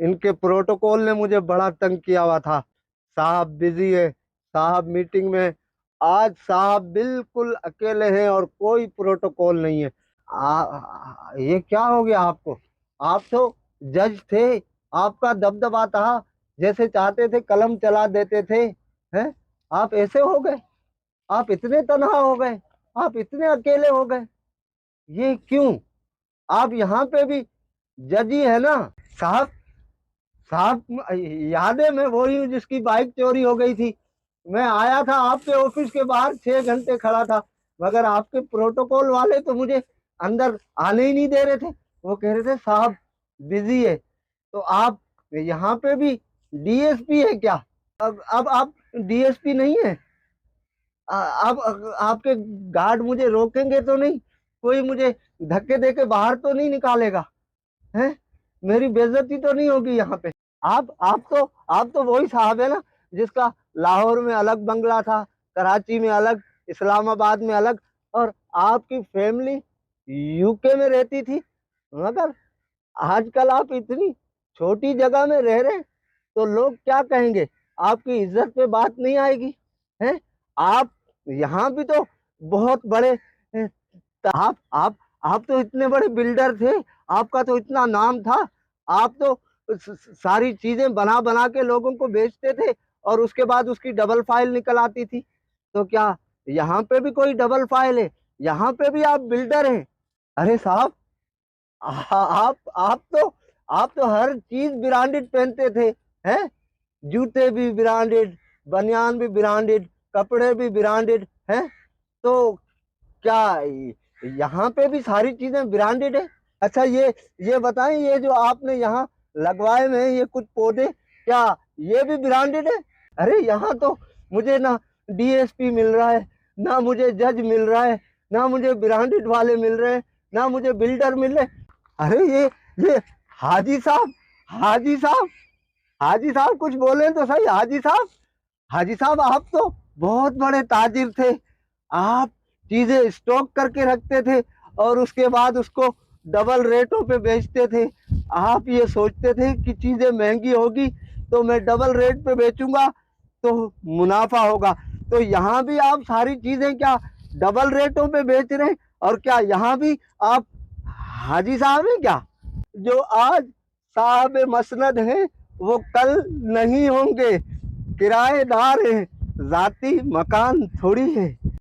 इनके प्रोटोकॉल ने मुझे बड़ा तंग किया हुआ था। साहब बिजी है, साहब मीटिंग में। आज साहब बिल्कुल अकेले हैं और कोई प्रोटोकॉल नहीं है। ये क्या हो गया आपको? आप तो जज थे, आपका दबदबा था, जैसे चाहते थे कलम चला देते थे। हैं? आप ऐसे हो गए? आप इतने तनहा हो गए? आप इतने अकेले हो गए? ये क्यों? आप यहाँ पे भी जज ही है ना? साहब, साहब, याद है मैं वही हूँ जिसकी बाइक चोरी हो गई थी। मैं आया था आपके ऑफिस के बाहर 6 घंटे खड़ा था, मगर आपके प्रोटोकॉल वाले तो मुझे अंदर आने ही नहीं दे रहे थे। वो कह रहे थे साहब बिजी है। तो आप यहाँ पे भी डीएसपी है क्या? अब आप डीएसपी नहीं है? अब आपके गार्ड मुझे रोकेंगे तो नहीं? कोई मुझे धक्के दे के बाहर तो नहीं निकालेगा? हैं? मेरी बेइज्जती तो नहीं होगी यहाँ पे? आप तो वही साहब है ना जिसका लाहौर में अलग बंगला था, कराची में अलग, इस्लामाबाद में अलग, और आपकी फैमिली यूके में रहती थी। मगर आजकल आप इतनी छोटी जगह में रह रहे, तो लोग क्या कहेंगे? आपकी इज्जत पे बात नहीं आएगी? हैं? आप यहाँ भी तो बहुत बड़े आप तो इतने बड़े बिल्डर थे, आपका तो इतना नाम था। आप तो सारी चीजें बना बना के लोगों को बेचते थे और उसके बाद उसकी डबल फाइल निकल आती थी। तो क्या यहाँ पे भी कोई डबल फाइल है? यहाँ पे भी आप बिल्डर हैं? अरे साहब, आप तो हर चीज ब्रांडेड पहनते थे। हैं? जूते भी ब्रांडेड, बनियान भी ब्रांडेड, कपड़े भी ब्रांडेड हैं। तो क्या यहाँ पे भी सारी चीजें ब्रांडेड है? अच्छा, ये बताएं, ये जो आपने यहाँ लगवाए हुए हैं ये कुछ पौधे, क्या ये भी ब्रांडेड है? अरे यहाँ तो मुझे ना डीएसपी मिल रहा है, ना मुझे जज मिल रहा है, ना मुझे ब्रांडेड वाले मिल रहे हैं, ना मुझे बिल्डर मिल रहे। अरे ये हाजी साहब, हाजी साहब, हाजी साहब, कुछ बोले तो सही। हाजी साहब, हाजी साहब, आप तो बहुत बड़े ताजिर थे। आप चीजें स्टॉक करके रखते थे और उसके बाद उसको डबल रेटों पे बेचते थे। आप ये सोचते थे कि चीजें महंगी होगी तो मैं डबल रेट पे बेचूंगा तो मुनाफा होगा। तो यहाँ भी आप सारी चीजें क्या डबल रेटों पे बेच रहे हैं? और क्या यहाँ भी आप हाजी साहब हैं क्या? जो आज साहब मसनद हैं वो कल नहीं होंगे। किराएदार हैं, जाती मकान थोड़ी है।